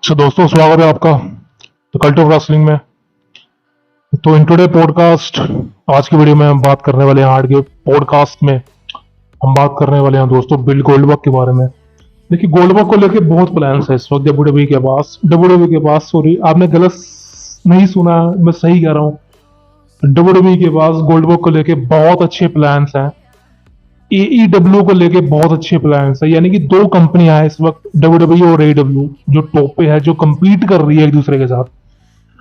अच्छा दोस्तों, स्वागत है आपका द कल्ट ऑफ रेसलिंग में। तो इन टुडे पॉडकास्ट, आज की वीडियो में हम बात करने वाले हैं, आज के पॉडकास्ट में हम बात करने वाले हैं दोस्तों बिल गोल्डबर्ग के बारे में। देखिए, गोल्डबर्ग को लेके बहुत प्लान्स है इस वक्त डब्ल्यूडब्ल्यूई के पास, सॉरी आपने गलत नहीं सुना, मैं सही कह रहा हूँ। डब्ल्यूडब्ल्यूई के पास गोल्डबर्ग को लेके बहुत अच्छे प्लान्स हैं। एईडब्ल्यू को लेके बहुत अच्छे प्लान्स है, यानी कि दो कंपनियां हैं इस वक्त, डब्ल्यूडब्ल्यू और एईडब्ल्यू, जो टॉप पे है, जो compete कर रही है एक दूसरे के साथ।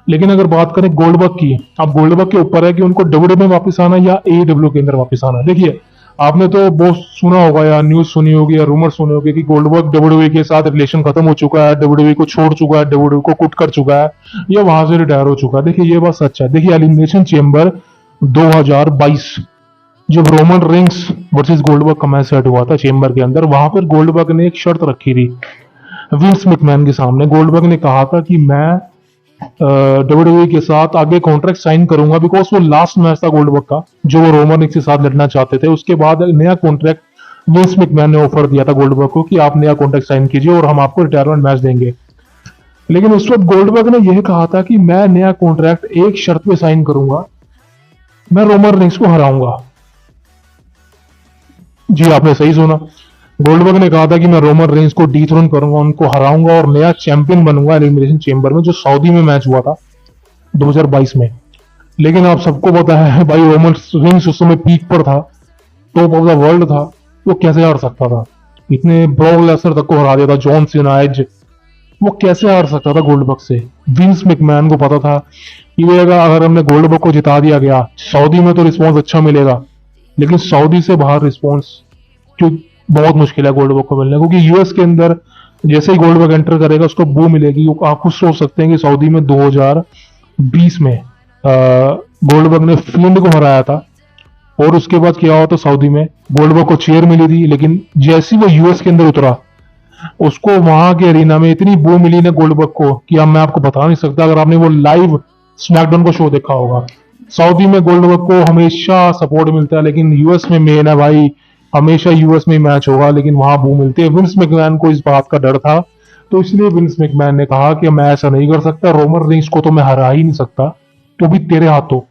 लेकिन अगर बात करें गोल्डबर्ग की, अब गोल्डबर्ग के ऊपर है कि उनको डब्ल्यूडब्ल्यू में वापस आना या एईडब्ल्यू के अंदर वापस आना। देखिए, आपने तो बहुत सुना होगा या न्यूज सुनी होगी या रूमर सुने होंगे कि गोल्डबर्ग डब्ल्यूडब्ल्यू के साथ रिलेशन खत्म हो चुका है, डब्ल्यूडब्ल्यू को छोड़ चुका है, डब्ल्यूडब्ल्यू को कुट कर चुका है या वहां से रिटायर हो चुका है। देखिए, ये बात सच है। देखिए, एलिमिनेशन चेंबर 2022 जब रोमन रिंग्स वर्सेस गोल्डबर्ग का मैच सेट हुआ था चेंबर के अंदर, वहां पर गोल्डबर्ग ने एक शर्त रखी थी विंस मैकमैन के सामने। गोल्डबर्ग ने कहा था कि मैं डब्ल्यूडब्ल्यूई के साथ आगे कॉन्ट्रैक्ट साइन करूंगा, बिकॉज वो लास्ट मैच था गोल्डबर्ग का जो वो रोमन रिंग्स के साथ लड़ना चाहते थे। उसके बाद नया कॉन्ट्रैक्ट विंस मैकमैन ने ऑफर दिया था गोल्डबर्ग को कि आप नया कॉन्ट्रैक्ट साइन कीजिए और हम आपको रिटायरमेंट मैच देंगे। लेकिन उस वक्त गोल्डबर्ग ने यह कहा था कि मैं नया कॉन्ट्रैक्ट एक शर्त पे साइन करूंगा, मैं रोमन रिंग्स को हराऊंगा। जी, आपने सही सुना। गोल्डबर्ग ने कहा था कि मैं रोमन रेंज को डीथ्रोन करूंगा, उनको हराऊंगा और नया चैंपियन बनूंगा एलिमिनेशन चेंबर में, जो सऊदी में मैच हुआ था 2022 में। लेकिन आप सबको पता है भाई, रोमन रेंज उस समय पीक पर था, टॉप ऑफ द वर्ल्ड था, वो कैसे हार सकता था? इतने ब्रॉक लेसनर तक को हरा दिया था, जॉन सीना, एज, वो कैसे हार सकता था गोल्डबर्ग से? विंस मैकमैन को पता था कि ये अगर हमने गोल्डबर्ग को जिता दिया गया, सऊदी में तो रिस्पॉन्स अच्छा मिलेगा, लेकिन सऊदी से बाहर रिस्पॉन्स क्यों बहुत मुश्किल है गोल्डबर्ग को मिलना, क्योंकि यूएस के अंदर जैसे ही गोल्डबर्ग एंटर करेगा उसको बू मिलेगी। आप खुद सोच सकते हैं कि सऊदी में 2020 में गोल्डबर्ग ने फिंड को हराया था, और उसके बाद क्या हुआ? तो सऊदी में गोल्डबर्ग को चेयर मिली थी, लेकिन जैसे ही वो यूएस के अंदर उतरा, उसको वहां के एरिना में इतनी बू मिली ना गोल्डबर्ग को कि अब मैं आपको बता नहीं सकता। अगर आपने वो लाइव स्मैकडाउन का शो देखा होगा, सऊदी में गोल्डबर्ग को हमेशा सपोर्ट मिलता है, लेकिन यूएस में मेन है भाई, हमेशा यूएस में मैच होगा, लेकिन वहां बू मिलती है। विंस मैकमैन को इस बात का डर था, तो इसलिए विंस मैकमैन ने कहा कि मैं ऐसा नहीं कर सकता, रोमन रेंज को तो मैं हरा ही नहीं सकता, तो भी तेरे हाथों,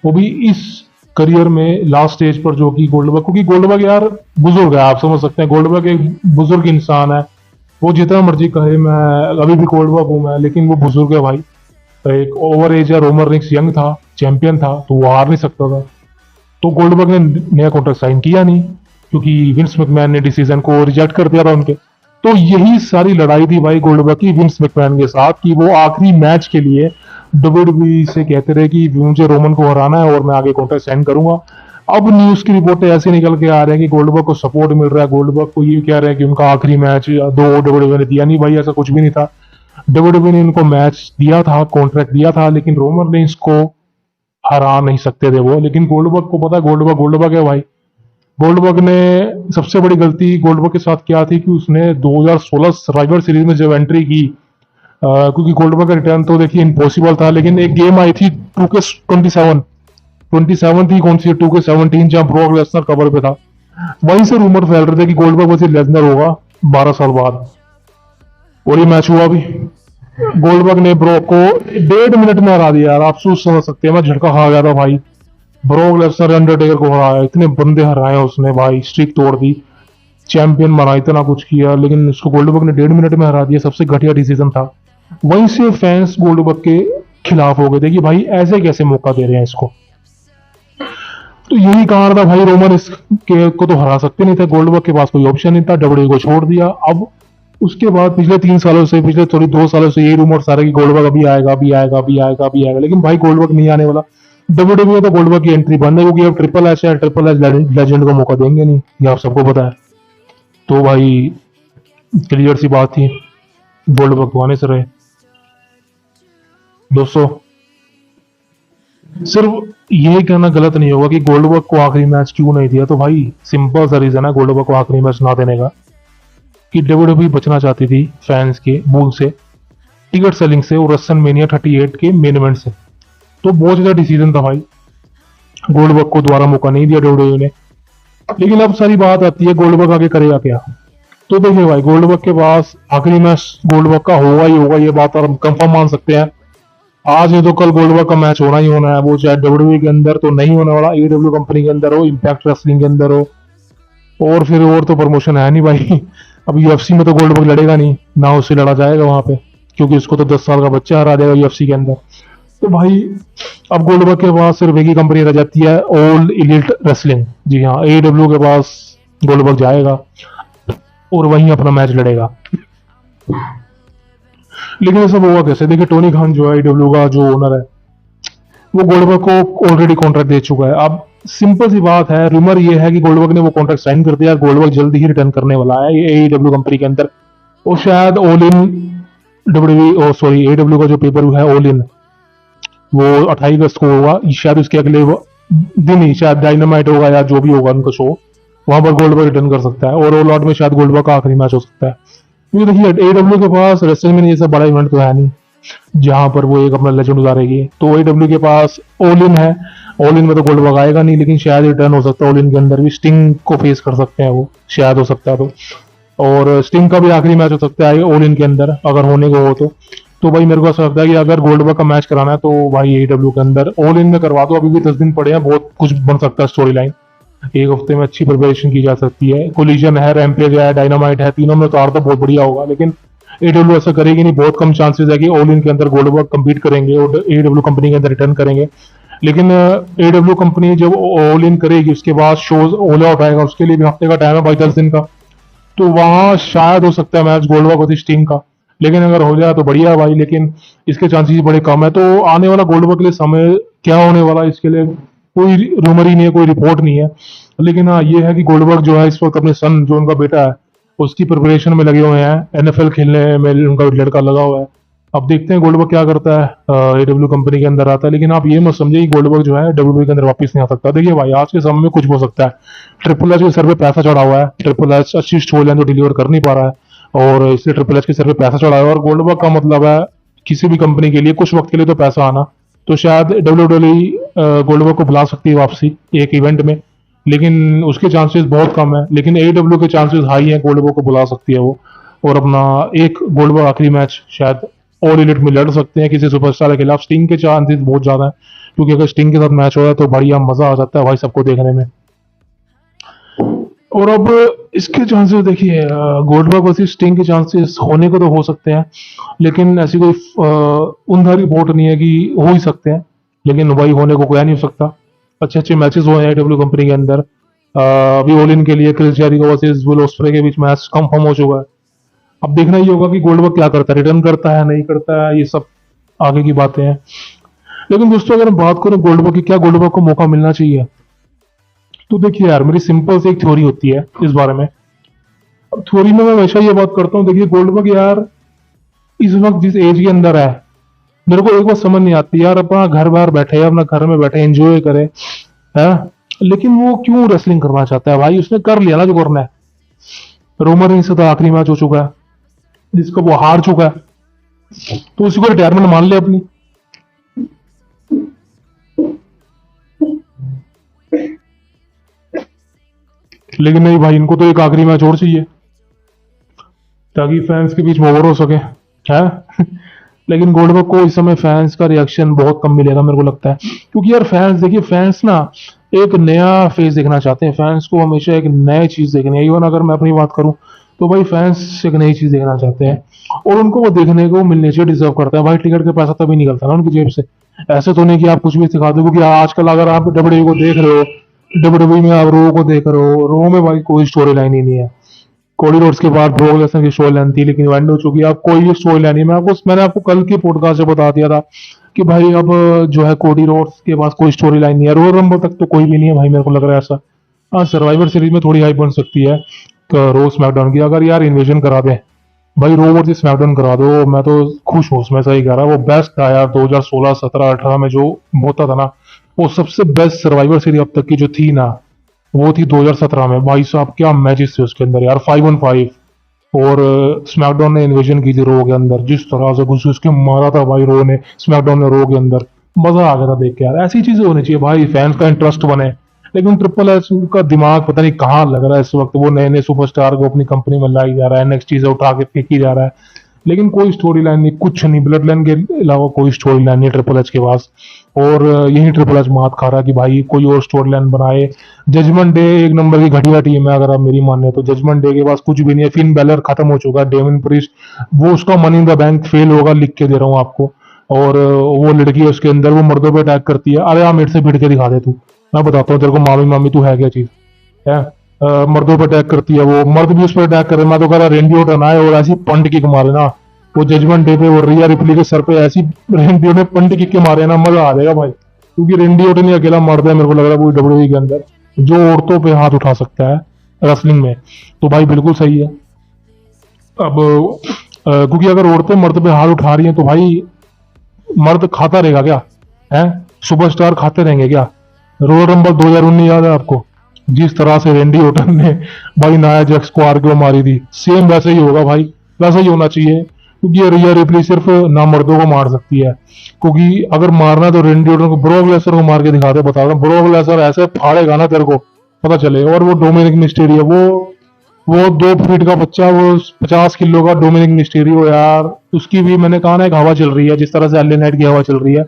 वो भी इस करियर में लास्ट स्टेज पर, जो कि गोल्डबर्ग, क्योंकि गोल्डबर्ग यार बुजुर्ग है, आप समझ सकते हैं, गोल्डबर्ग एक बुजुर्ग इंसान है। वो जितना मर्जी कहे मैं अभी भी गोल्डबर्ग हूं मैं, लेकिन वो बुजुर्ग है भाई, एक ओवर एज है। रोमन रिंग्स यंग था, चैंपियन था, तो वो हार नहीं सकता था। तो गोल्डबर्ग ने नया कॉन्ट्रैक्ट साइन किया नहीं, क्योंकि विंस मैकमैन ने डिसीजन को रिजेक्ट कर दिया था उनके। तो यही सारी लड़ाई थी भाई गोल्डबर्ग की विंस मैकमैन के साथ, कि वो आखिरी मैच के लिए डब्ल्यूडब्ल्यूई से कहते रहे कि मुझे रोमन को हराना है और मैं आगे कॉन्ट्रैक्ट साइन करूंगा। अब न्यूज की रिपोर्टें ऐसे निकल के आ रहे हैं कि गोल्डबर्ग को सपोर्ट मिल रहा है, गोल्डबर्ग को ये कह रहे हैं कि उनका आखिरी मैच दो डब्ल्यूडब्ल्यूई ने दिया नहीं। भाई ऐसा कुछ भी नहीं था, डब्ल्यूडब्ल्यूई ने उनको मैच दिया था, कॉन्ट्रैक्ट दिया था, लेकिन रोमन रेंज को हरा नहीं सकते थे वो। लेकिन गोल्डबर्ग को पता है, गोल्डबर्ग गोल्डबर्ग है भाई। गोल्डबर्ग ने सबसे बड़ी गलती गोल्डबर्ग के साथ क्या थी कि उसने 2016 सर्वाइवर सीरीज में जब एंट्री की, क्योंकि गोल्डबर्ग का रिटर्न तो देखिए इम्पॉसिबल था, लेकिन एक गेम आई थी 2K27 थी, कौन सी 2K17, जहां ब्रॉक लेसनर कवर पे था। वहीं से रूमर फैल रहे थे कि गोल्डबर्ग वैसे लेसनर होगा 12 साल बाद, और ये मैच हुआ भी। गोल्डबर्ग ने ब्रॉक को 1.5 मिनट में हरा दिया यार, आप सोच समझ सकते हैं, मैं झटका खा गया था भाई। ब्रॉक लेसनर अंडरटेकर को हराया, इतने बंदे हराए उसने भाई, स्ट्रीक तोड़ दी, चैंपियन बना, इतना कुछ किया, लेकिन उसको गोल्डबर्ग ने 1.5 मिनट में हरा दिया। सबसे घटिया डिसीजन था। वहीं से फैंस गोल्डबर्ग के खिलाफ हो गए थे कि भाई ऐसे कैसे मौका दे रहे हैं इसको। तो यही कारण था भाई, रोमन इसके को तो हरा सकते नहीं थे, गोल्डबर्ग के पास कोई ऑप्शन नहीं था, डब्ल्यूडब्ल्यूई को छोड़ दिया। अब उसके बाद पिछले 3 सालों से, पिछले थोड़ी 2 सालों से यही रूमर सारे कि गोल्डबर्ग अभी आएगा, अभी आएगा, अभी आएगा, अभी आएगा, लेकिन भाई गोल्डबर्ग नहीं आने वाला। डब्ल्यूडब्ल्यूई तो गोल्डबर्ग की एंट्री बंद है, क्योंकि अब ट्रिपल एच है, ट्रिपल एच लेजेंड को मौका देंगे नहीं, ये आप सबको पता है। तो भाई क्लियर सी बात थी, गोल्डबर्ग तो आने से रहे। दोस्तों, सिर्फ ये कहना गलत नहीं होगा कि गोल्डबर्ग को आखिरी मैच क्यों नहीं दिया, तो भाई सिंपल सा रीजन है गोल्डबर्ग को आखिरी मैच ना देने का, कि डब्ल्यूडब्ल्यूई बचना चाहती थी फैंस के मूल से, टिकट सेलिंग से और रेसलमेनिया 38 के मेन इवेंट से। तो बहुत ज्यादा डिसीजन था भाई, गोल्डबर्ग को दोबारा मौका नहीं दिया डब्ल्यूडब्ल्यूई ने। लेकिन अब सारी बात आती है, गोल्डबर्ग आगे करेगा क्या? तो देखिए भाई, गोल्डबर्ग के पास आखिरी मैच गोल्डबर्ग का होगा ही होगा, ये बात और हम कंफर्म मान सकते हैं। आज नहीं तो कल गोल्डबर्ग का मैच होना ही होना है, वो चाहे डब्ल्यूडब्ल्यू के अंदर तो नहीं होने वाला, एडब्ल्यू कंपनी के अंदर हो, इम्पैक्ट रेसलिंग के अंदर हो, और फिर और तो प्रमोशन है नहीं भाई। अब यूएफसी में तो गोल्डबर्ग लड़ेगा नहीं ना, उससे लड़ा जाएगा वहां पे, क्योंकि उसको तो 10 साल का बच्चा हरा देगा यूएफसी के अंदर। तो भाई अब गोल्डबर्ग के पास सिर्फ एक ही कंपनी रह जाती है, ऑल इलीट रेसलिंग। जी हाँ, एडब्ल्यू के पास गोल्डबर्ग जाएगा और वहीं अपना मैच लड़ेगा। लेकिन ये सब होगा कैसे? देखिए, टोनी खान जो है AEW का जो ओनर है, वो गोल्डबर्ग को ऑलरेडी कॉन्ट्रैक्ट दे चुका है। अब सिंपल सी बात है, रूमर ये है कि गोल्डबर्ग ने वो कॉन्ट्रैक्ट साइन कर दिया, गोल्डबर्ग जल्दी ही रिटर्न करने वाला है AEW कंपनी के अंदर। और शायद all in W sorry AEW का जो पेपर है ऑल इन, वो 28 अगस्त को होगा, शायद उसके अगले दिन ही शायद डायनामाइट होगा या जो भी होगा उनका शो, वहां पर गोल्डबर्ग रिटर्न कर सकता है, और ऑल आउट में शायद गोल्डबर्ग का आखिरी मैच हो सकता है। क्योंकि देखिए, AEW के पास रेसलमैनिया ये सब बड़ा इवेंट तो है नहीं जहां पर वो एक अपना लेजेंड उतारेगी, तो AEW के पास ऑल इन है। ऑल इन में तो गोल्डबर्ग आएगा नहीं, लेकिन शायद रिटर्न हो सकता है ऑल इन के अंदर भी, स्टिंग को फेस कर सकते हैं वो, शायद हो सकता है। और स्टिंग का भी आखिरी मैच हो सकता है ऑल इन के अंदर, अगर होने को हो तो भाई मेरे को ऐसा लगता है कि अगर गोल्डबर्ग का मैच कराना है तो भाई AEW के अंदर ऑल इन में करवा दो। अभी भी 10 दिन पड़े हैं, बहुत कुछ बन सकता है स्टोरी लाइन, एक हफ्ते में अच्छी प्रिपरेशन की जा सकती है। कोलिजन है, रैम्पेज है, डायनामाइट है, तीनों में उतार तो बहुत बढ़िया होगा। लेकिन AEW ऐसा करेगी नहीं, बहुत कम चांसेस है कि ऑल इन के अंदर गोल्डबर्ग compete करेंगे और AEW कंपनी के अंदर रिटर्न करेंगे। लेकिन AEW कंपनी जब ऑल इन करेगी, उसके बाद शोज ऑल आउट आएगा, उसके लिए भी हफ्ते का टाइम है भाई, 10 दिन का। तो वहां शायद हो सकता है मैच गोल्डबर्ग और स्टिंग का, लेकिन अगर हो जाए तो बढ़िया है भाई, लेकिन इसके चांसेस बड़े कम है। तो आने वाला गोल्डबर्ग के लिए समय क्या होने वाला है, इसके लिए कोई रूमर ही नहीं है, कोई रिपोर्ट नहीं है। लेकिन हाँ, ये है कि गोल्डबर्ग जो है इस वक्त अपने सन, जो उनका बेटा है, उसकी प्रिपरेशन में लगे हुए हैं, NFL खेलने में उनका लड़का लगा हुआ है। अब देखते हैं गोल्डबर्ग क्या करता है, AEW कंपनी के अंदर आता है। लेकिन आप ये मत समझिए कि गोल्डबर्ग जो है WWE के अंदर वापस नहीं आ सकता। देखिए भाई, आज के समय में कुछ भी हो सकता है। ट्रिपल एच के सर पे पैसा चढ़ा हुआ है, ट्रिपल एच अच्छी स्टोरी लाइन तो डिलीवर कर नहीं पा रहा है, और इसलिए ट्रिपल एच के सर पे पैसा चढ़ा हुआ है। और गोल्डबर्ग का मतलब है किसी भी कंपनी के लिए कुछ वक्त के लिए तो पैसा आना। तो शायद WWE गोल्डबर्ग को बुला सकती है वापसी एक इवेंट में, लेकिन उसके चांसेस बहुत कम है। लेकिन AEW के चांसेस हाई हैं, गोल्डबर्ग को बुला सकती है वो, और अपना एक गोल्डबर्ग आखिरी मैच शायद ऑल इलिट में लड़ सकते हैं किसी सुपरस्टार के खिलाफ। स्टिंग के चांसेस बहुत ज्यादा है, क्योंकि अगर स्टिंग के साथ मैच हो जाए तो बढ़िया मजा आ जाता है भाई सबको देखने में। और अब इसके चांसेस देखिए, गोल्डबर्ग वर्सेस स्टिंग के चांसेस होने को तो हो सकते हैं, लेकिन ऐसी कोई उनका रिपोर्ट नहीं है कि हो ही सकते हैं, लेकिन वही होने को कोई नहीं हो सकता। अच्छे अच्छे मैचेस हुए हैं AEW कंपनी के अंदर। अभी ऑल इन के लिए Chris Jericho versus will osprey के बीच मैच कंफर्म हो चुका है। अब देखना ही होगा कि गोल्डबर्ग क्या करता है, रिटर्न करता है नहीं करता है, ये सब आगे की बातें हैं। लेकिन दोस्तों, अगर हम बात करें गोल्डबर्ग की, क्या गोल्डबर्ग को मौका मिलना चाहिए, तो देखिए यार, मेरी सिंपल से एक थ्योरी होती है इस बारे में। अब थ्योरी में मैं हमेशा ये बात करता हूँ, देखिए गोल्डबर्ग यार इस वक्त जिस एज के अंदर है, मेरे को एक बात समझ नहीं आती यार, अपना घर बाहर बैठे है, अपना घर में बैठे एंजॉय करे है, लेकिन वो क्यों रेसलिंग करना चाहता है भाई? उसने कर लिया ना जो करना है। रोमन रेंस से तो आखिरी मैच हो चुका है जिसको वो हार चुका है, तो उसी को रिटायरमेंट मान ले अपनी। लेकिन नहीं भाई, इनको तो एक आखिरी मैच और चाहिए ताकि फैंस के बीच में ओवर हो सके है। लेकिन गोल्डबर्ग को इस समय फैंस का रिएक्शन बहुत कम मिलेगा मेरे को लगता है, क्योंकि यार फैंस, देखिए फैंस ना एक नया फेस देखना चाहते हैं, फैंस को हमेशा एक नई चीज देखनी है। इवन अगर मैं अपनी बात करूं तो भाई फैंस एक नई चीज देखना चाहते हैं, और उनको वो देखने को मिलने चाहिए, डिजर्व करता है भाई। टिकट का पैसा तभी निकलता है ना उनकी जेब से, ऐसे तो नहीं कि आप कुछ भी सिखा दो। क्योंकि आजकल अगर आप WWE को देख रहे हो, WWE में आप रो को देख रहे हो, रो में भाई कोई स्टोरी लाइन ही नहीं है। कोडी रोड्स के बाद ब्रॉक लेसनर की स्टोरी लाइन थी, लेकिन एंड हो चुकी है। अब कोई स्टोरी लाइन नहीं, मैंने आपको कल की पॉडकास्ट से बता दिया था कि भाई अब जो है कोडी रोड्स के पास कोई स्टोरी लाइन नहीं है, रोयल रंबल तक तो कोई भी नहीं है भाई, मेरे को लग रहा है ऐसा। हाँ, सर्वाइवर सीरीज में थोड़ी हाइप बन सकती है रो स्मैकडाउन की, अगर यार इन्वेजन करा दे भाई, रो वर्सेस स्मैकडाउन करा दो, मैं तो खुश हूँ उसमें। सही कह रहा है, वो बेस्ट था यार 2016, 17, 18 में जो होता था ना, वो सबसे बेस्ट सर्वाइवर सीरीज अब तक की जो थी ना, वो थी 2017 में। भाई साहब क्या मैचेस थे उसके अंदर यार, 5-on-5। और स्मैकडाउन ने इन्वेजन की थी रो के अंदर, जिस तरह से घुस घुस के मारा था भाई रो ने, स्मैकडाउन ने रो के अंदर, मजा आ गया था देख के यार। ऐसी चीजें होनी चाहिए भाई, फैंस का इंटरेस्ट बने, लेकिन ट्रिपल एच का दिमाग पता नहीं कहाँ लग रहा है इस वक्त। वो नए नए सुपरस्टार को अपनी कंपनी में लाई जा रहा है, नेक्स्ट चीजें उठा के फेंकी जा रहा है, लेकिन कोई स्टोरी लाइन नहीं, कुछ नहीं, ब्लड लाइन के अलावा कोई स्टोरी लाइन नहीं ट्रिपल एच के पास। और यही ट्रिपल एच मात खा रहा है कि भाई कोई और स्टोरी लाइन बनाए। जजमेंट डे एक नंबर की घटिया टीम है, अगर आप मेरी माने तो। जजमेंट डे के पास कुछ भी नहीं है। फिन बैलर खत्म हो चुका है, डेमिन प्रीस्ट वो उसका money in the bank fail होगा, लिख के दे रहा हूँ आपको। और वो लड़की है उसके अंदर, वो मर्दों पे अटैक करती है। अरे आप मेरे से भिड़ के दिखा दे तू, मैं बताता हूँ तेरे को मामी मामी तू है क्या चीज है। मर्दों पे अटैक करती है, वो मर्द भी उस पर अटैक करे। मैं तो कह रहा रेंडी ओटन आए और ऐसी पंट किक मारे ना वो जजमेंट डे पे, वो रिया रिप्ली के सर पे ऐसी रेंडी ने पंट किक के मारे ना, मजा आ जाएगा भाई। क्योंकि रेंडी ओटन ही अकेला मर्द है मेरे को लग रहा है पूरी डब्ल्यूडब्ल्यूई के अंदर जो औरतों पे हाथ उठा सकता है रेसलिंग में। तो भाई बिल्कुल सही है। अब क्योंकि अगर औरतें मर्द पे हाथ उठा रही हैं तो भाई मर्द खाता रहेगा क्या है? सुपरस्टार खाते रहेंगे क्या? रॉयल रंबल 2019 याद है आपको? जिस तरह से रेंडी ओटन ने भाई नाया जैक्स को आरकेओ मारी थी, सेम वैसे ही होगा भाई, वैसा ही होना चाहिए। क्योंकि ये रिया रिप्ली सिर्फ ना मर्दों को मार सकती है, क्योंकि अगर मारना है तो रेंडी ओटन को, ब्रॉक लेसनर को मार के दिखा दे। बता रहा हूं ब्रॉक लेसनर ऐसे फाड़ेगा ना तेरे को पता चले। और वो डोमिनिक मिस्टीरियो, वो 2 फीट का बच्चा, वो 50 किलो का डोमिनिक मिस्टीरियो यार, उसकी भी मैंने कहा ना एक हवा चल रही है, जिस तरह से एलए नाइट की हवा चल रही है।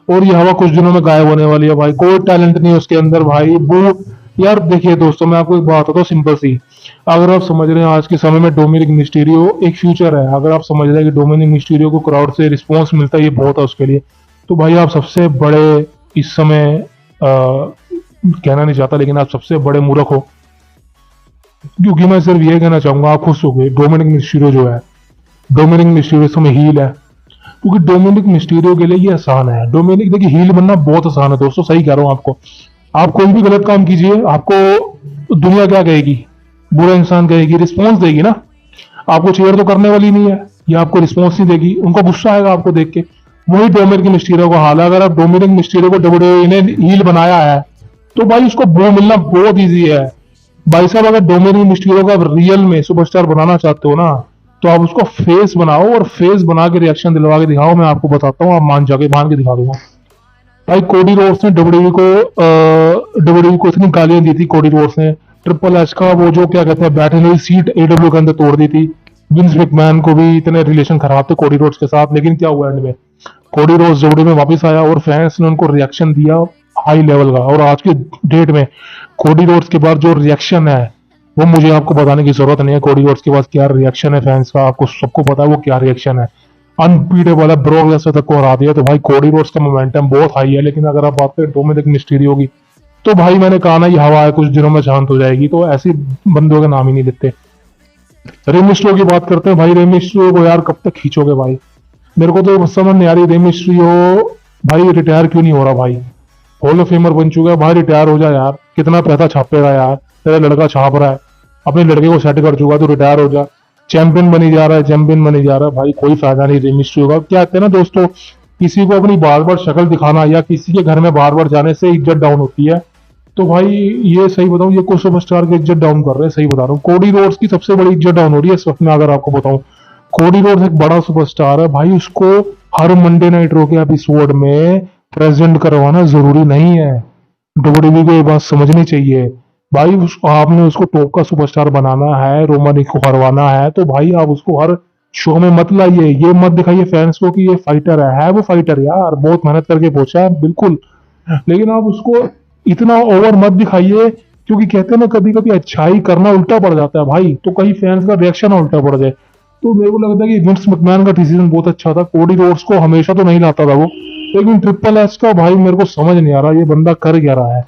और ये हवा कुछ दिनों में गायब होने वाली है भाई। कोई टैलेंट नहीं है उसके अंदर भाई। वो यार देखिए दोस्तों, मैं आपको एक बात बताता हूँ सिंपल सी। अगर आप समझ रहे हैं आज के समय में डोमिनिक मिस्टीरियो एक फ्यूचर है, अगर आप समझ रहे हैं कि डोमिनिक मिस्टीरियो को क्राउड से रिस्पॉन्स मिलता है, ये बहुत है उसके लिए, तो भाई आप सबसे बड़े इस समय कहना नहीं चाहता, लेकिन आप सबसे बड़े मूर्ख हो। क्योंकि मैं सिर्फ ये कहना चाहूंगा, आप खुश हो गए। डोमिनिक मिस्टीरियो जो है, डोमिनिक मिस्टीरियो इस समय हील है, क्योंकि डोमिनिक मिस्टीरियो के लिए ये आसान है। डोमिनिक देखिए हील बनना बहुत आसान है दोस्तों, सही कह रहा हूं आपको। आप कोई भी गलत काम कीजिए, आपको दुनिया क्या कहेगी? बुरा इंसान कहेगी, रिस्पॉन्स देगी ना। आपको चेयर तो करने वाली नहीं है, या आपको रिस्पॉन्स नहीं देगी, उनको गुस्सा आएगा आपको देख के। वही डोमिनिक मिस्टीरियो का हाल है। अगर आप डोमिनिक मिस्टीरियो को डब्ल्यूडब्ल्यूई ने हील बनाया है तो भाई उसको वो मिलना बहुत ईजी है। भाई साहब अगर डोमिनिक मिस्टीरियो को आप रियल में सुपरस्टार बनाना चाहते हो ना, तो आप उसको फेस बनाओ, और फेस बना के रिएक्शन दिलवा के दिखाओ। मैं आपको बताता हूँ, आप मान के दिखा दूंगा। भाई कोडी रोड्स ने डब्ल्यूडब्ल्यूई को इतनी गालियां दी थी, कोडी रोड्स ने ट्रिपल एच का वो जो क्या कहते हैं बैठने की सीट एडब्ल्यू के अंदर तोड़ दी थी। विंस मैकमैन को भी इतने रिलेशन खराब थे कोडी रोड्स के साथ, लेकिन क्या हुआ एंड में? कोडी रोड्स डब्ल्यूडब्ल्यूई में वापस आया और फैंस ने उनको रिएक्शन दिया हाई लेवल का। और आज के डेट में कोडी रोड्स के बाद जो रिएक्शन है, वो मुझे आपको बताने की जरूरत नहीं है। कोडी रोड्स के पास क्या रिएक्शन है फैंस का, आपको सबको पता है वो क्या रिएक्शन है। अनबीटेबल है, ब्रॉक लेसनर तक को हरा दिया। तो भाई कोडी रोड्स का मोमेंटम बहुत हाई है। लेकिन अगर आप बात करें डोमिनिक मिस्टीरियो की, तो भाई मैंने कहा ना ये हवा है, कुछ दिनों में शांत हो जाएगी। तो ऐसे बंदों के नाम ही नहीं लेते। रेमिस्ट्रियो की बात करते हैं भाई। रेमिस्ट्रियो को यार कब तक खींचोगे भाई? मेरे को तो समझ नहीं आ रही रेमिस्ट्रियो भाई रिटायर क्यों नहीं हो रहा भाई? हॉल ऑफ फेमर बन चुका है भाई, रिटायर हो जा यार। कितना पैसा छापेगा यार, तेरा लड़का छाप रहा है, अपने लड़के को सेट कर चुका, तो रिटायर हो जा। चैंपियन बनी जा रहा है, चैंपियन बनी जा रहा है भाई, कोई फायदा नहीं रेमिस्ट्रियो का। क्या कहते हैं ना दोस्तों, किसी को अपनी बार बार शक्ल दिखाना या किसी के घर में बार बार जाने से इज्जत डाउन होती है। तो भाई ये सही बताऊं, ये कुछ सुपरस्टार की इज्जत डाउन कर रहे हैं, सही बता रहा हूँ। कोडी रोड्स की सबसे बड़ी इज्जत डाउन हो रही है इस वक्त में। अगर आपको बताऊं, कोडी रोड्स एक बड़ा सुपरस्टार है भाई, उसको हर मंडे नाइट रो के एपिसोड में प्रेजेंट करवाना जरूरी नहीं है। डब्ल्यूडब्ल्यूई को ये बात समझनी चाहिए भाई। आपने उसको टॉप का सुपरस्टार बनाना है, रोमन को हरवाना है, तो भाई आप उसको हर शो में मत लाइए। ये मत दिखाइए फैंस को कि ये फाइटर है वो फाइटर यार, बहुत मेहनत करके पहुंचा है बिल्कुल। लेकिन आप उसको इतना ओवर मत दिखाइए, क्योंकि कहते हैं ना कभी कभी अच्छाई करना उल्टा पड़ जाता है भाई, तो कहीं फैंस का रिएक्शन उल्टा पड़ जाए। तो मेरे को लगता है कि विंस मैकमैन का डिसीजन बहुत अच्छा था। कोडी रोड्स को हमेशा तो नहीं लाता था वो, लेकिन ट्रिपल एच का भाई मेरे को समझ नहीं आ रहा ये बंदा कर क्या रहा है।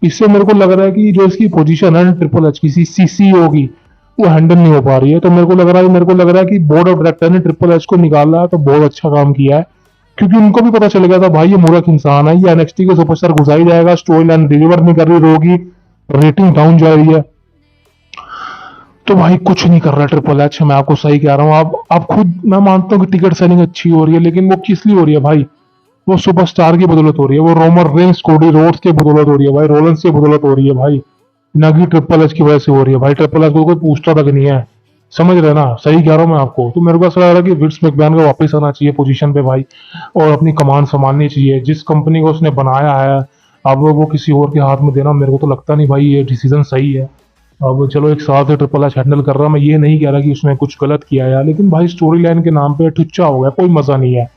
इससे मेरे को लग रहा है कि जो इसकी पोजीशन है ट्रिपल एच की सीसीओ की, वो हैंडल नहीं हो पा रही है। तो मेरे को लग रहा है कि बोर्ड ऑफ डायरेक्टर ने ट्रिपल एच को निकाला है तो बहुत अच्छा काम किया है, क्योंकि उनको भी पता चल गया था भाई ये मूर्ख इंसान है, ये एनएक्सटी के सुपरस्टार घुसाई जाएगा, स्टोरी लाइन डिलीवर नहीं कर रही, रोगी रेटिंग डाउन जा रही है। तो भाई कुछ नहीं कर रहा ट्रिपल एच, मैं आपको सही कह रहा हूँ। आप खुद, मैं मानता हूँ कि टिकट सेलिंग अच्छी हो रही है, लेकिन वो किस लिए हो रही है भाई? वो सुपरस्टार की बदौलत हो रही है, वो रोमन रेंस कोडी रोड्स की बदौलत हो रही है भाई, रोलेंस की बदौलत हो रही है भाई, ना कि ट्रिपल एच की वजह से हो रही है भाई। ट्रिपल एच को कोई पूछता तक नहीं है, समझ रहे ना? सही कह रहा हूँ मैं आपको। तो मेरे को ऐसा लग रहा है कि विंस मैकमैन को वापस आना चाहिए पोजीशन पे भाई, और अपनी कमान संभालनी चाहिए। जिस कंपनी को उसने बनाया है, अब वो किसी और के हाथ में देना मेरे को तो लगता नहीं भाई ये डिसीजन सही है। अब चलो एक साल से ट्रिपल एच हैंडल कर रहा, मैं ये नहीं कह रहा कि उसने कुछ गलत किया है, लेकिन भाई स्टोरी लाइन के नाम पे ठुच्चा हो गया, कोई मजा नहीं है।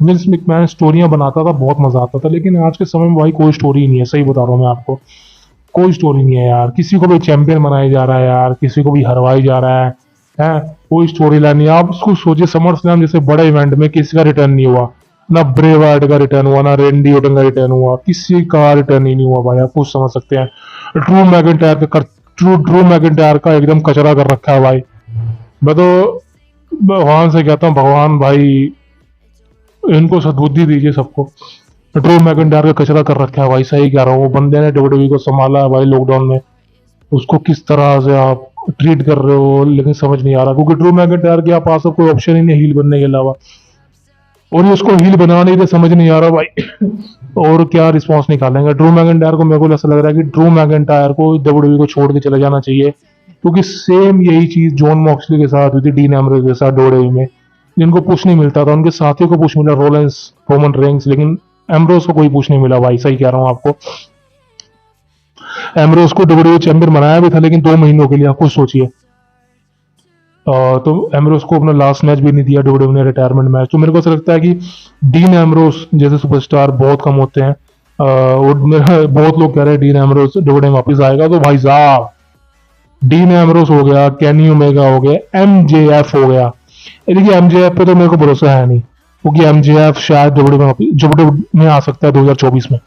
विंस मैकमैन स्टोरियां बनाता था, बहुत मजा आता था, लेकिन आज के समय में भाई कोई स्टोरी नहीं है, सही बता रहा हूँ मैं आपको। कोई स्टोरी नहीं है यार, किसी को भी चैंपियन बनाया जा रहा है यार, किसी को भी हरवाई जा रहा है कोई स्टोरी लाइन नहीं। आप उसको सोचिए, समर स्लैम जैसे बड़े इवेंट में किसी का रिटर्न नहीं हुआ, ना ब्रे वाइट का रिटर्न हुआ, ना रेंडी ओटन का रिटर्न हुआ, किसी का रिटर्न ही नहीं हुआ भाई। आप कुछ समझ सकते हैं। ड्रू मैकिंटायर का एकदम कचरा कर रखा है भाई। मैं तो भगवान से कहता हूँ, भगवान भाई इनको सद्बुद्धि दीजिए सबको। ड्रू मैकिंटायर का कचरा कर रखा है भाई, सही कह रहा हूँ। वो बंदे ने डब्ल्यूडब्ल्यूई को संभाला है भाई लॉकडाउन में, उसको किस तरह से आप ट्रीट कर रहे हो, लेकिन समझ नहीं आ रहा, क्योंकि ड्रू मैकिंटायर के पास अब कोई ऑप्शन ही नहीं हील बनने के अलावा, और ये उसको हील बना नहीं रहे, समझ नहीं आ रहा भाई और क्या रिस्पॉन्स निकालेंगे ड्रू मैकिंटायर को। मेरे को ऐसा लग रहा है कि ड्रू मैकिंटायर को डब्ल्यूडब्ल्यूई को छोड़ के चले जाना चाहिए, क्योंकि सेम यही चीज जॉन मॉक्सली के साथ हुई थी, डीन एम्ब्रोज के साथ डब्ल्यूडब्ल्यूई में। जिनको पुश नहीं मिलता था, उनके साथियों को पुश मिला, रोलेंस, रोमन रेंस, लेकिन एम्ब्रोज को कोई पुश नहीं मिला भाई, सही कह रहा हूँ आपको। एम्ब्रोज को डब्ल्यूडब्ल्यूई चैंपियन बनाया भी था, लेकिन 2 महीनों के लिए, आप खुद सोचिए। तो एम्ब्रोस को अपना लास्ट मैच भी नहीं दिया डब्ल्यूडब्ल्यूई ने, रिटायरमेंट मैच। तो मेरे को ऐसा लगता है कि डीन एम्ब्रोस जैसे सुपरस्टार बहुत कम होते हैं, और बहुत लोग कह रहे हैं डीन एम्ब्रोस डब्ल्यूडब्ल्यूई में वापस आएगा। तो भाई साहब, डीन एम्ब्रोस हो गया, केनी ओमेगा हो गया, एमजेएफ हो गया। ये देखिए एमजेएफ पे तो मेरे को भरोसा है नहीं, क्योंकि एमजेएफ शायद डब्ल्यूडब्ल्यूई में आ सकता है 2024 में।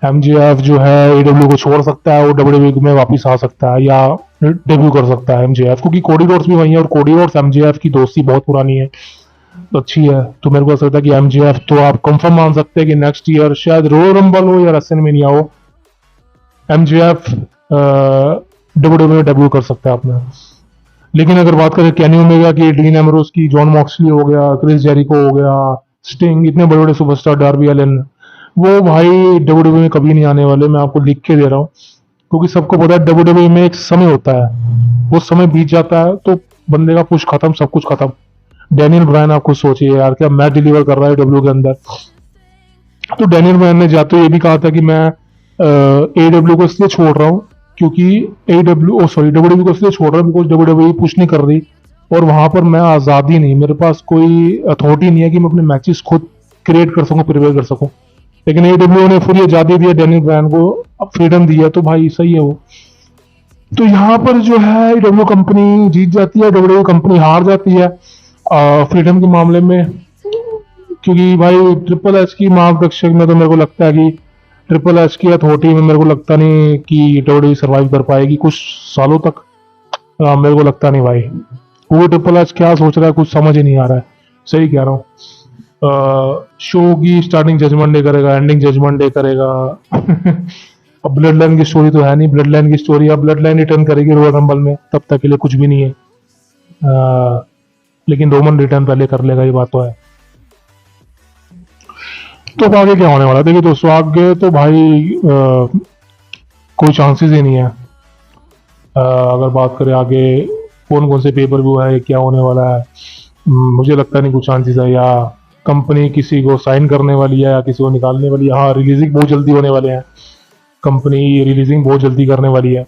एमजेएफ जो है एडब्ल्यू को छोड़ सकता है और डब्ल्यूडब्ल्यू में वापस आ सकता है, या डेब्यू कर सकता है एमजेएफ, क्योंकि कोडी रोड्स भी वही है, और कोडी रोड्स एमजेएफ की दोस्ती बहुत पुरानी है, तो अच्छी है। तो मेरे को ऐसा लगता है कि एमजेएफ तो आप कंफर्म मान सकते हैं कि नेक्स्ट ईयर शायद रॉयल रंबल हो या रेसलमेनिया हो, एमजेएफ डब्ल्यूडब्ल्यू में डेब्यू कर सकता है अपना। लेकिन अगर बात करें केनी ओमेगा की, डीन एम्ब्रोस की, जॉन मॉक्सली हो गया, क्रिस जेरिको हो गया, स्टिंग, इतने बड़े बड़े सुपरस्टार, डार्बी एलन, वो भाई डब्ल्यूडब्ल्यू में कभी नहीं आने वाले, मैं आपको लिख के दे रहा हूँ। क्योंकि सबको पता है डब्ल्यूडब्ल्यू में एक समय होता है, वो समय बीत जाता है तो बंदे का पुश खत्म, सब कुछ खत्म। डैनियल ब्रायन आप खुद सोचिए यार, क्या मैच डिलीवर कर रहा है डब्ल्यू के अंदर। तो डैनियल ब्रायन ने जाते हुए ये भी कहा था कि मैं एडब्ल्यू को इसलिए छोड़ रहा हूँ, क्योंकि डब्ल्यूडब्ल्यू को इसलिए छोड़ रहा हूँ बिकॉज डब्ल्यूडब्ल्यू पुश नहीं कर रही, और वहां पर मैं आजादी नहीं, मेरे पास कोई अथॉरिटी नहीं है कि मैं अपने मैचेस खुद क्रिएट कर सकूं, प्रिपेयर कर सकूं। लेकिन एडब्ल्यू ने पूरी आजादी दी है डैनियल ब्रायन को, फ्रीडम दी है, तो भाई सही है वो। तो यहाँ पर जो है डब्ल्यू कंपनी जीत जाती है, डब्ल्यू कंपनी हार जाती है फ्रीडम के मामले में, क्योंकि भाई ट्रिपल एच की मार्गदर्शक में तो मेरे को लगता है कि ट्रिपल एच की अथॉरिटी में मेरे को लगता नहीं कि डब्ल्यू सर्वाइव कर पाएगी कुछ सालों तक। मेरे को लगता नहीं भाई, वो ट्रिपल एच क्या सोच रहा है कुछ समझ ही नहीं आ रहा है, सही कह रहा हूँ। शो की स्टार्टिंग जजमेंट डे करेगा, एंडिंग जजमेंट डे करेगा अब ब्लड लाइन की स्टोरी तो है नहीं, ब्लड लाइन की स्टोरी, अब ब्लड लाइन रिटर्न करेगी रॉयल रंबल में, तब तक के लिए कुछ भी नहीं है। लेकिन रोमन रिटर्न पहले कर लेगा, ये बात तो है। तो अब आगे क्या होने वाला है देखिए दोस्तों, आगे तो भाई कोई चांसेस ही नहीं है। अगर बात करें आगे कौन कौन से पेपर व्यू है, क्या होने वाला है, मुझे लगता नहीं कुछ चांसेस है, या कंपनी किसी को साइन करने वाली है या किसी को निकालने वाली है। हाँ, रिलीजिंग बहुत जल्दी होने वाले हैं, कंपनी रिलीजिंग बहुत जल्दी करने वाली है,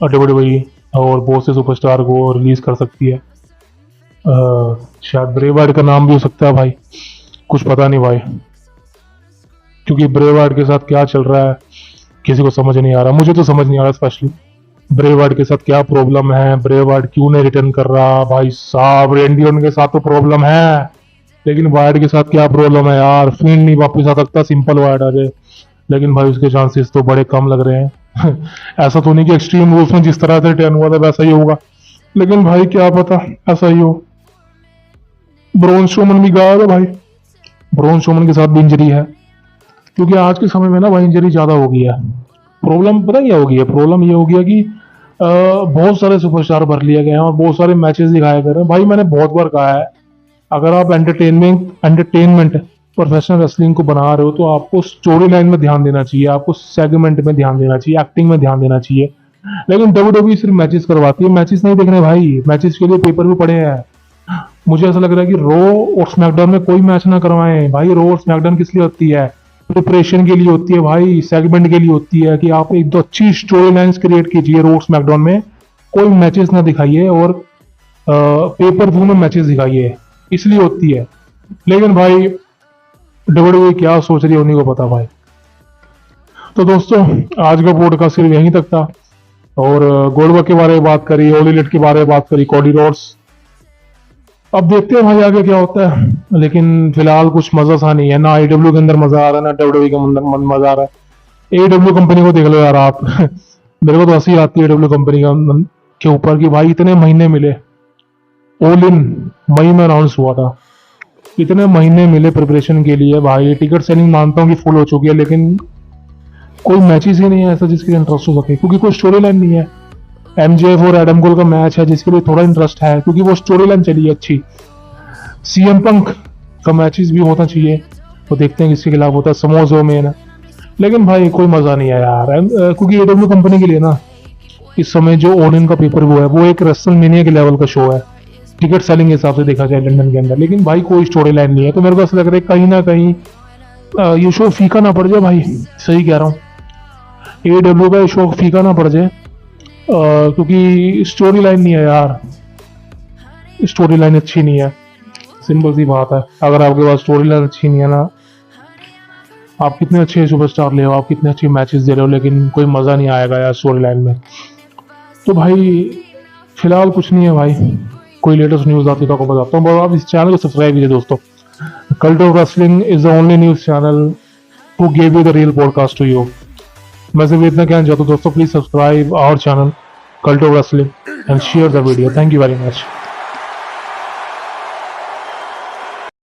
और डब्ल्यूडब्ल्यूई और बहुत से सुपरस्टार को रिलीज कर सकती है। शायद ब्रे वाइट का नाम भी हो सकता है भाई, कुछ पता नहीं भाई, क्योंकि ब्रे वाइट के साथ क्या चल रहा है किसी को समझ नहीं आ रहा, मुझे तो समझ नहीं आ रहा स्पेशली ब्रे वाइट के साथ क्या प्रॉब्लम है, ब्रे वाइट क्यों नहीं रिटर्न कर रहा भाई साहब। रेंडी ऑर्टन के साथ तो प्रॉब्लम है, लेकिन वाइट के साथ क्या प्रॉब्लम है यार, फिन नहीं वापस आ सकता, सिंपल वाइट आ जाए, लेकिन भाई उसके चांसेस तो बड़े कम लग रहे हैं ऐसा तो नहीं कि एक्सट्रीम रूल्स में जिस तरह से रिटर्न हुआ था वैसा ही होगा, लेकिन भाई क्या पता ऐसा ही हो। ब्रॉन स्ट्रोमन भी गया था भाई, ब्रॉन स्ट्रोमन के साथ भी इंजरी है, क्योंकि आज के समय में ना भाई इंजरी ज्यादा हो गई है। प्रॉब्लम पता क्या हो गई है, प्रॉब्लम ये हो गया कि बहुत सारे सुपरस्टार भर लिए गए हैं और बहुत सारे मैचेस दिखाए गए हैं। भाई मैंने बहुत बार कहा है, अगर आप एंटरटेनमेंट प्रोफेशनल रेसलिंग को बना रहे हो तो आपको स्टोरी लाइन में ध्यान देना चाहिए, आपको सेगमेंट में ध्यान देना चाहिए, एक्टिंग में ध्यान देना चाहिए। लेकिन डब्ल्यूडब्ल्यूई सिर्फ मैचेस करवाती है, मैचेस नहीं देखने भाई, मैचेस के लिए पेपर भी पड़े हैं। मुझे ऐसा लग रहा है कि रो और स्मैकडाउन में कोई मैच ना करवाएं भाई, रो और स्मैकडाउन किस लिए होती है, प्रिपरेशन के लिए होती है भाई, सेगमेंट के लिए होती है कि आप एक दो अच्छी स्टोरी लाइन्स क्रिएट कीजिए रॉ स्मैकडाउन में, कोई मैचेस ना दिखाइए और पेपर व्यू में मैचेस दिखाइए, इसलिए होती है। लेकिन भाई डब्ल्यूडब्ल्यूई क्या सोच रही है उन्हीं को पता भाई। तो दोस्तों आज का पॉडकास्ट सिर्फ यहीं तक था, और गोल्डबर्ग के बारे में बात करी, ऑल एलिट के बारे में बात करी, कोडी रोड्स। अब देखते हैं भाई आगे क्या होता है, लेकिन फिलहाल कुछ मजा सा नहीं है, ना AEW के अंदर मजा आ रहा है, ना डब्ल्यूडब्ल्यूई के अंदर मजा आ रहा है। AEW कंपनी को देख लो यार आप मेरे को तो हंसी आती है AEW कंपनी के ऊपर कि भाई इतने महीने मिले, ऑल इन मई में अनाउंस हुआ था, इतने महीने मिले प्रिपरेशन के लिए भाई। टिकट सेलिंग मानता हूँ कि फुल हो चुकी है, लेकिन कोई मैचेस ही नहीं है ऐसा जिसके लिए इंटरेस्ट हो सके, क्योंकि कोई स्टोरी लाइन नहीं है। MJF और एडम कोल का मैच है जिसके लिए थोड़ा इंटरेस्ट है, क्योंकि वो स्टोरी लाइन चली है अच्छी। CM पंक का मैचेस भी होना चाहिए, तो देखते हैं किसके खिलाफ होता है, समोजो में ना। लेकिन भाई कोई मजा नहीं है यार, क्योंकि AEW कंपनी के लिए ना इस समय जो ऑल इन का पेपर वो है, वो एक रेसलमेनिया के लेवल का शो है टिकट सेलिंग के हिसाब से देखा जाए लंदन के अंदर। लेकिन भाई कोई स्टोरी लाइन नहीं है, तो मेरे को ऐसा लग रहा है कहीं ना कहीं ये शो फीका ना पड़ जाए भाई। सही कह रहा हूँ, AEW का शो फीका ना पड़ जाए, क्योंकि स्टोरी लाइन नहीं है यार, स्टोरी लाइन अच्छी नहीं है, सिंपल सी बात है। अगर आपके पास स्टोरी लाइन अच्छी नहीं है ना, आप कितने अच्छे सुपरस्टार ले हो, आप कितने अच्छे मैचेस दे रहे हो, लेकिन कोई मजा नहीं आएगा यार स्टोरी लाइन में। तो भाई फिलहाल कुछ नहीं है भाई, कोई लेटेस्ट न्यूज आती तो आपको बताता हूँ। आप इस चैनल को सब्सक्राइब कीजिए दोस्तों। Cult of Wrestling is the only news channel who give you the real podcast to you. मैं सिर्फ इतना कहना चाहता हूँ दोस्तों, please subscribe our channel Cult of Wrestling and share the video. Thank you very much.